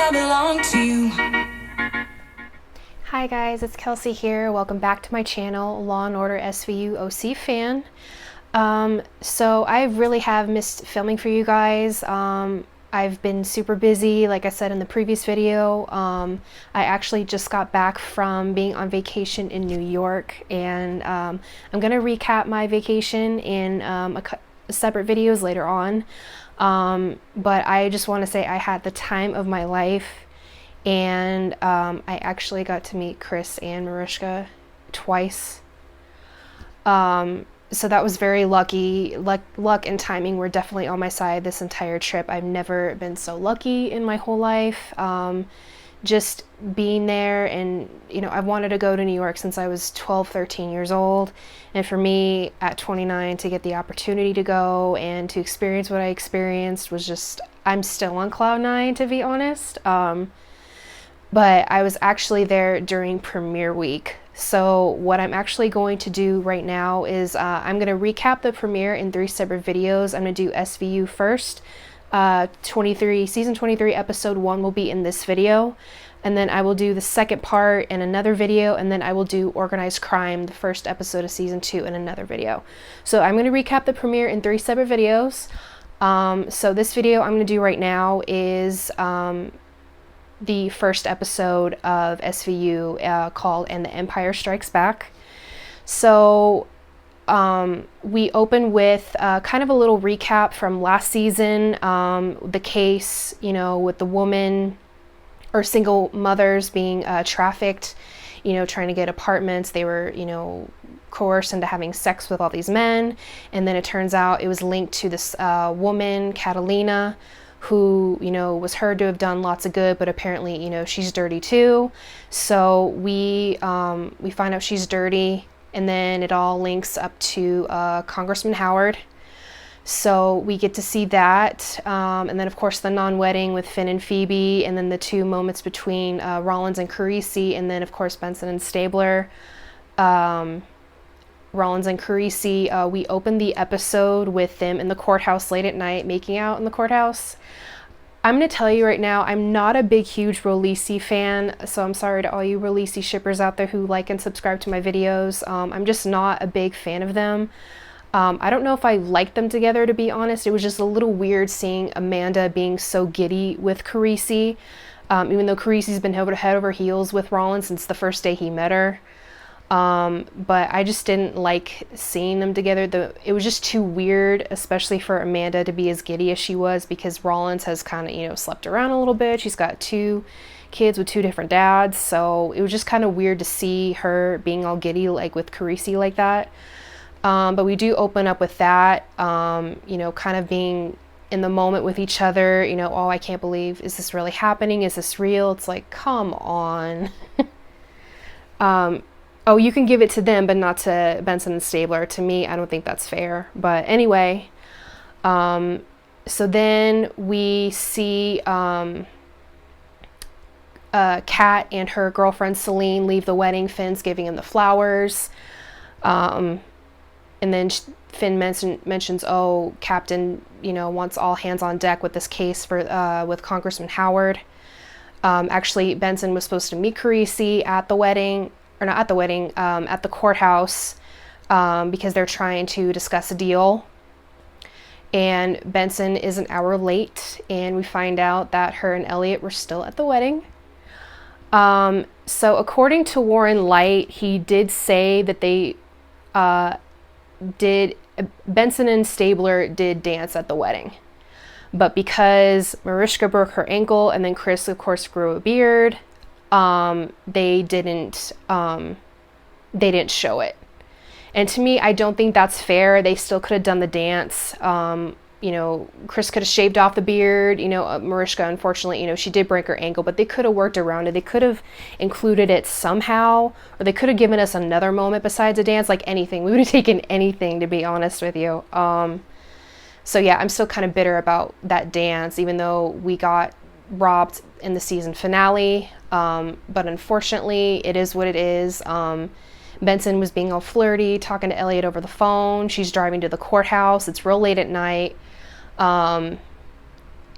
I belong to you. Hi guys, it's Kelsey here. Welcome back to my channel, Law and Order SVU OC fan. So I really have missed filming for you guys. I've been super busy, like I said in the previous video. I actually just got back from being on vacation in New York, and I'm gonna recap my vacation in separate videos later on. But I just want to say I had the time of my life, and I actually got to meet Chris and Mariska twice. So that was very lucky. Luck and timing were definitely on my side this entire trip. I've never been so lucky in my whole life. Just being there, and I've wanted to go to New York since I was 12, 13 years old. And for me at 29 to get the opportunity to go and to experience what I experienced was just, I'm still on cloud nine, to be honest. But I was actually there during premiere week. So what I'm actually going to do right now is I'm going to recap the premiere in 3 separate videos. I'm going to do SVU first. Season 23, episode 1 will be in this video. And then I will do the second part in another video. And then I will do Organized Crime, the first episode of season 2, in another video. So I'm going to recap the premiere in 3 separate videos. So this video I'm going to do right now is the first episode of SVU called And the Empire Strikes Back. So we open with kind of a little recap from last season, the case, with the woman or single mothers being trafficked, trying to get apartments. They were, coerced into having sex with all these men. And then it turns out it was linked to this woman, Catalina, who, was heard to have done lots of good, but apparently, she's dirty too. So we find out she's dirty, and then it all links up to Congressman Howard. So we get to see that, and then of course the non-wedding with Finn and Phoebe, and then the 2 moments between Rollins and Carisi, and then of course Benson and Stabler. Rollins and Carisi, we opened the episode with them in the courthouse late at night, making out in the courthouse. I'm going to tell you right now, I'm not a big, huge Releasy fan, so I'm sorry to all you Releasy shippers out there who like and subscribe to my videos. I'm just not a big fan of them. I don't know if I liked them together, to be honest. It was just a little weird seeing Amanda being so giddy with Carisi, even though Carisi's been head over heels with Rollins since the first day he met her. But I just didn't like seeing them together. It was just too weird, especially for Amanda to be as giddy as she was, because Rollins has kind of, slept around a little bit. She's got 2 kids with 2 different dads. So it was just kind of weird to see her being all giddy, like with Carisi like that. But we do open up with that, kind of being in the moment with each other, oh, I can't believe, is this really happening? Is this real? It's like, come on. Oh, you can give it to them, but not to Benson and Stabler. To me, I don't think that's fair. But anyway, so then we see Kat and her girlfriend Celine leave the wedding. Finn's giving him the flowers. And then Finn mentions, oh, Captain, wants all hands on deck with this case with Congressman Howard. Actually, Benson was supposed to meet Carisi at the wedding. Or not at the wedding, at the courthouse, because they're trying to discuss a deal. And Benson is an hour late, and we find out that her and Elliot were still at the wedding. So according to Warren Light, he did say that Benson and Stabler did dance at the wedding. But because Mariska broke her ankle, and then Chris, of course, grew a beard, they didn't show it. And to me, I don't think that's fair. They still could have done the dance. Chris could have shaved off the beard. Mariska, unfortunately, she did break her ankle, but they could have worked around it. They could have included it somehow, or they could have given us another moment besides a dance, like anything. We would have taken anything, to be honest with you. So yeah, I'm still kind of bitter about that dance, even though we got robbed in the season finale. But unfortunately, it is what it is. Benson was being all flirty, talking to Elliot over the phone. She's driving to the courthouse. It's real late at night.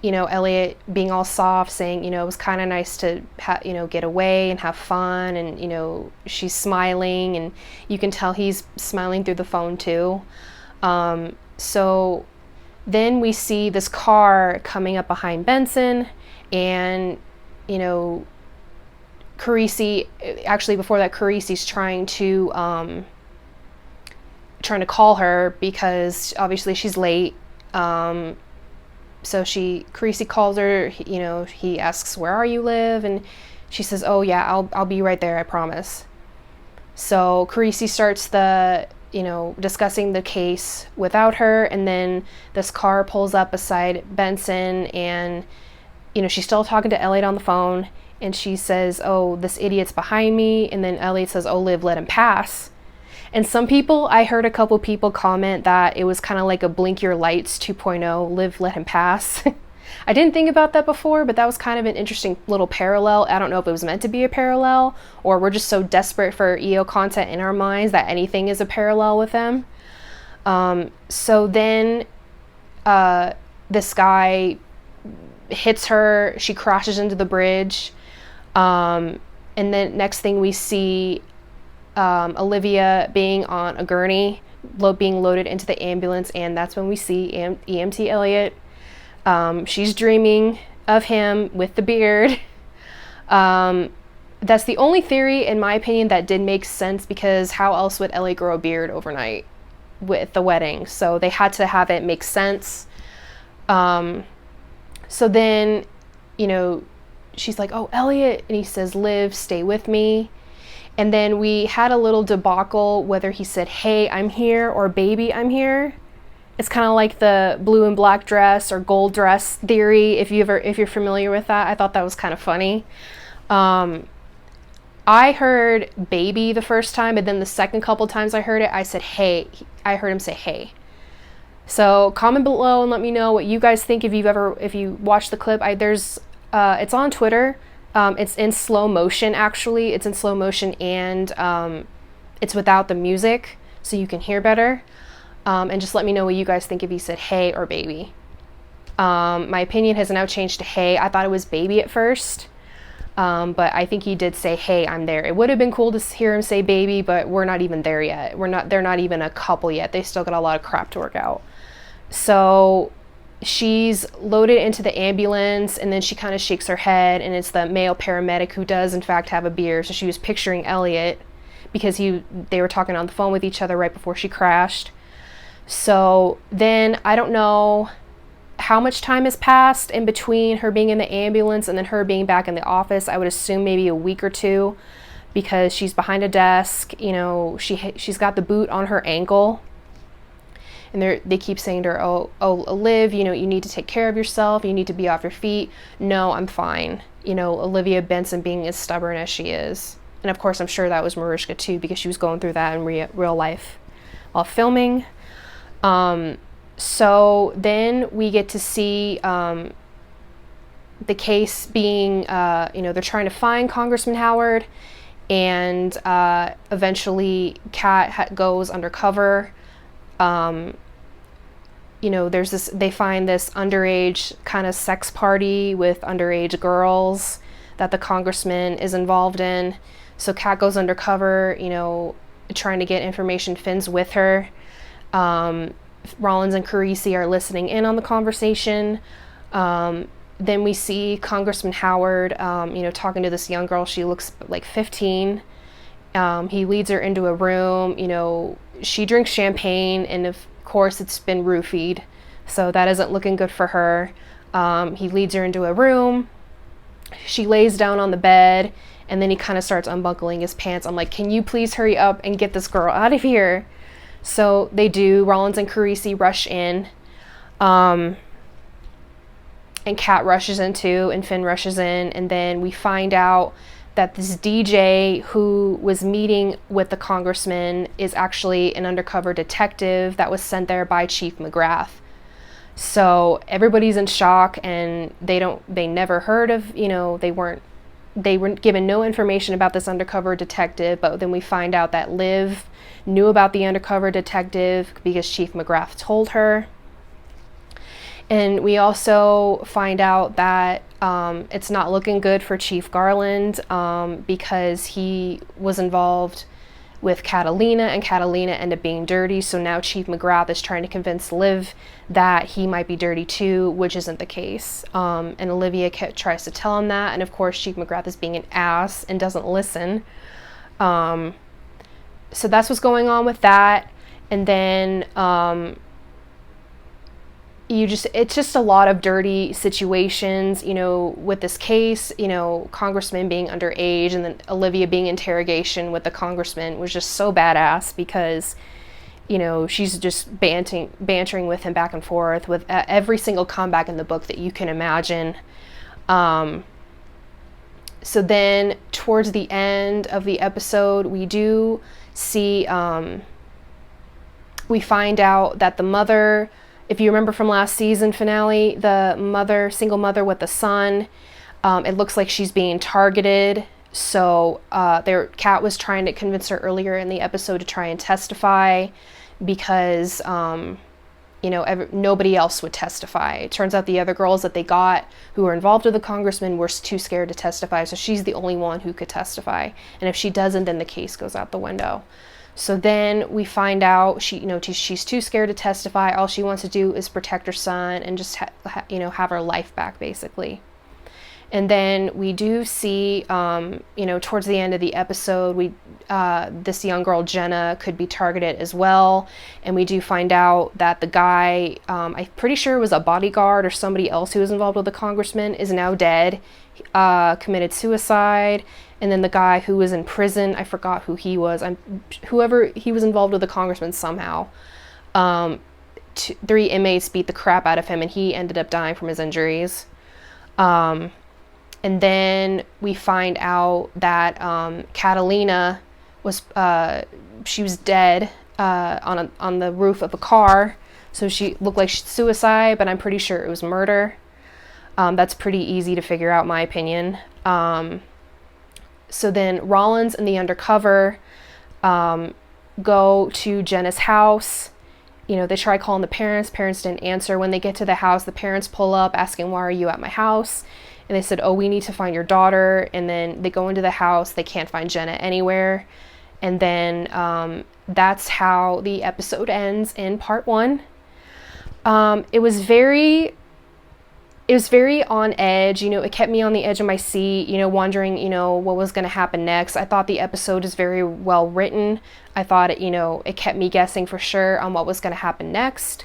Elliot being all soft, saying, it was kind of nice to, get away and have fun. And, she's smiling, and you can tell he's smiling through the phone too. So then we see this car coming up behind Benson, and, Carisi, actually before that, Carisi's trying to call her because obviously she's late. So Carisi calls her, he asks, "Where are you live?" And she says, "Oh yeah, I'll be right there, I promise." So Carisi starts discussing the case without her, and then this car pulls up beside Benson, and, she's still talking to Elliot on the phone, and she says, "Oh, this idiot's behind me." And then Elliot says, "Oh, Liv, let him pass." And I heard a couple people comment that it was kind of like a Blink Your Lights 2.0, Liv, let him pass. I didn't think about that before, but that was kind of an interesting little parallel. I don't know if it was meant to be a parallel, or we're just so desperate for EO content in our minds that anything is a parallel with them. So then this guy hits her, she crashes into the bridge, and then next thing we see Olivia being on a gurney, being loaded into the ambulance, and that's when we see EMT Elliot. She's dreaming of him with the beard. That's the only theory, in my opinion, that did make sense, because how else would Elliot grow a beard overnight with the wedding? So they had to have it make sense. So then, she's like, "Oh, Elliot," and he says, "Liv, stay with me." And then we had a little debacle whether he said, "Hey, I'm here," or "Baby, I'm here." It's kind of like the blue and black dress or gold dress theory, if you're familiar with that. I thought that was kind of funny. I heard "baby" the first time, but then the second couple times I heard it, I said "hey." I heard him say "hey." So comment below and let me know what you guys think if you watched the clip. It's on Twitter. It's in slow motion, actually. It's in slow motion, and it's without the music, so you can hear better. And just let me know what you guys think if he said "hey" or "baby." My opinion has now changed to "hey." I thought it was "baby" at first, but I think he did say "hey, I'm there." It would have been cool to hear him say "baby," but we're not even there yet. They're not even a couple yet. They still got a lot of crap to work out. So she's loaded into the ambulance, and then she kind of shakes her head, and it's the male paramedic who does in fact have a beard. So she was picturing Elliot because they were talking on the phone with each other right before she crashed. So then I don't know how much time has passed in between her being in the ambulance and then her being back in the office. I would assume maybe a week or two, because she's behind a desk. She's got the boot on her ankle. And they keep saying to her, oh, Liv, you need to take care of yourself. You need to be off your feet. No, I'm fine. Olivia Benson being as stubborn as she is. And of course, I'm sure that was Mariska too, because she was going through that in real life while filming. So then we get to see the case being, they're trying to find Congressman Howard, and eventually Kat goes undercover. They find this underage kind of sex party with underage girls that the congressman is involved in. So Kat goes undercover, trying to get information. Finn's with her. Rollins and Carisi are listening in on the conversation. Then we see Congressman Howard, talking to this young girl. She looks like 15. He leads her into a room. She drinks champagne, and of course it's been roofied, so that isn't looking good for her. He leads her into a room. She lays down on the bed, and then he kind of starts unbuckling his pants. I'm like, can you please hurry up and get this girl out of here? So they do. Rollins and Carisi rush in, and Kat rushes in too, and Finn rushes in, and then we find out that this DJ who was meeting with the congressman is actually an undercover detective that was sent there by Chief McGrath. So everybody's in shock, and they never heard of, they were given no information about this undercover detective. But then we find out that Liv knew about the undercover detective because Chief McGrath told her. And we also find out that it's not looking good for Chief Garland because he was involved with Catalina, and Catalina ended up being dirty. So now Chief McGrath is trying to convince Liv that he might be dirty too, which isn't the case. And Olivia tries to tell him that, and of course Chief McGrath is being an ass and doesn't listen. So that's what's going on with that. And then it's just a lot of dirty situations, you know, with this case, you know, Congressman being underage, and then Olivia being interrogation with the congressman was just so badass because, you know, she's just bantering with him back and forth with every single comeback in the book that you can imagine. So then towards the end of the episode, we do see, we find out that the mother, if you remember from last season finale, the mother, single mother with the son, it looks like she's being targeted. So Kat was trying to convince her earlier in the episode to try and testify because, you know, nobody else would testify. It turns out the other girls that they got who were involved with the congressman were too scared to testify. So she's the only one who could testify. And if she doesn't, then the case goes out the window. So then we find out she's too scared to testify. All she wants to do is protect her son and just have her life back, basically. And then we do see, towards the end of the episode, this young girl Jenna could be targeted as well. And we do find out that the guy, I'm pretty sure it was a bodyguard or somebody else who was involved with the congressman, is now dead, committed suicide. And then the guy who was in prison, I forgot who he was. Whoever he was involved with the congressman somehow. 3 inmates beat the crap out of him, and he ended up dying from his injuries. And then we find out that Catalina she was dead on the roof of a car. So she looked like suicide, but I'm pretty sure it was murder. That's pretty easy to figure out, in my opinion. So then Rollins and the undercover go to Jenna's house. You know, they try calling the parents. Parents didn't answer. When they get to the house, the parents pull up asking, "Why are you at my house?" And they said, "Oh, we need to find your daughter." And then they go into the house. They can't find Jenna anywhere. And then that's how the episode ends in part 1. It was very on edge, you know, it kept me on the edge of my seat, you know, wondering, you know, what was going to happen next. I thought the episode is very well written. I thought it kept me guessing for sure on what was going to happen next.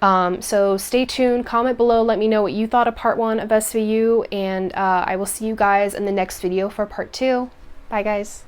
So stay tuned, comment below, let me know what you thought of part 1 of SVU, and I will see you guys in the next video for part 2. Bye guys.